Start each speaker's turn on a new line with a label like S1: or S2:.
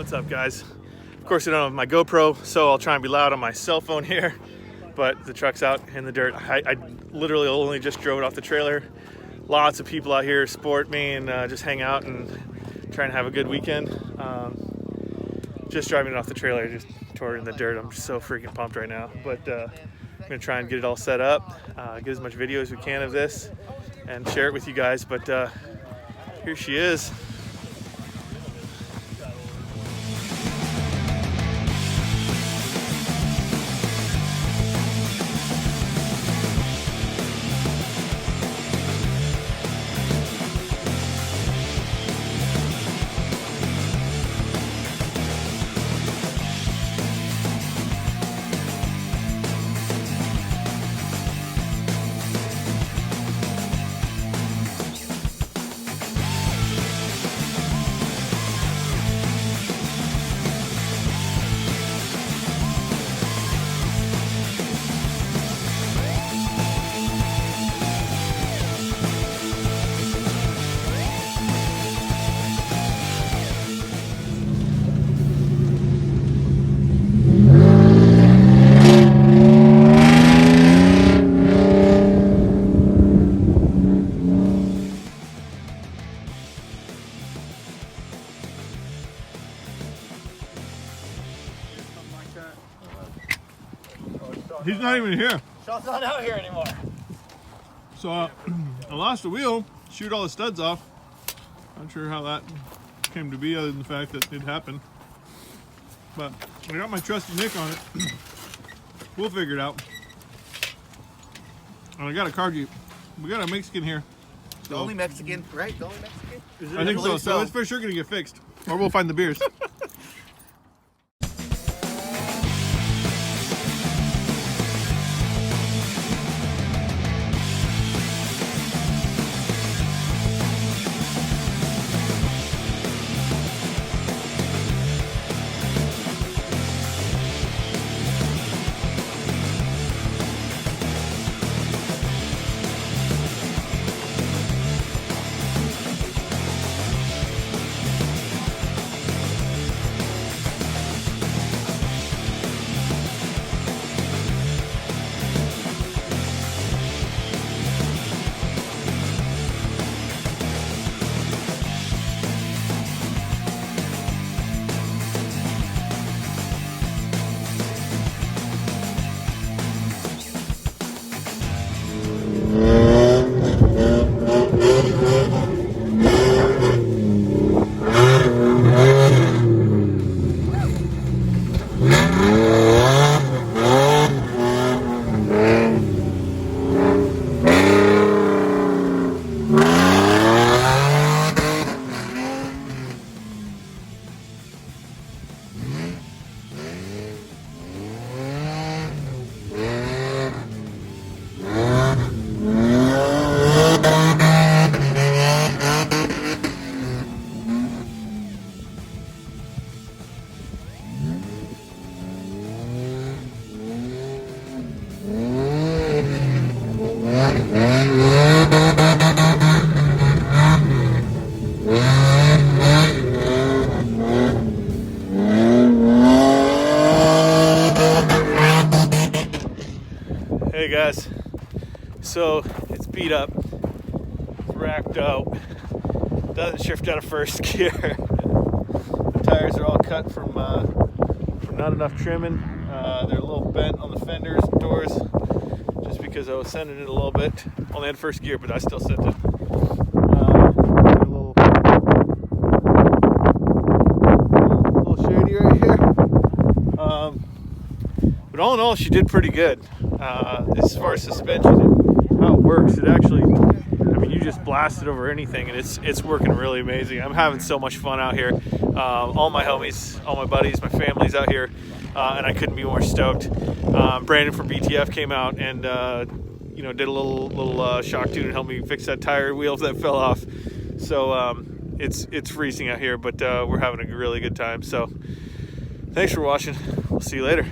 S1: What's up, guys? Of course I don't have my GoPro, so I'll try and be loud on my cell phone here, but the truck's out in the dirt. I literally only just drove it off the trailer. Lots of people out here support me and just hang out and try and have a good weekend. Just driving it off the trailer, just tore it in the dirt. I'm just so freaking pumped right now, but I'm gonna try and get it all set up, get as much video as we can of this and share it with you guys. But here she is.
S2: He's not even here.
S3: Sean's not out here anymore.
S2: So I lost a wheel, shoot all the studs off. Not sure how that came to be other than the fact that it happened. But I got my trusty Nick on it. We'll figure it out. And I got a car Jeep. We got a Mexican here.
S3: The only Mexican, right? The only Mexican?
S2: I think so. So it's for sure gonna get fixed. Or we'll find the beers.
S1: Hey guys, so it's beat up, racked out, doesn't shift out of first gear. The tires are all cut from not enough trimming. They're a little bent on the fenders and doors just because I was sending it a little bit. Only had first gear, but I still sent it. A little shady right here. But all in all, she did pretty good. As far as suspension and how it works, it actually, I mean, you just blast it over anything and it's working really amazing. I'm having so much fun out here. All my homies, all my buddies, my family's out here, and I couldn't be more stoked. Brandon from BTF came out and did a little shock tune and helped me fix that tire wheel that fell off. So it's freezing out here, but we're having a really good time. So thanks for watching. We'll see you later.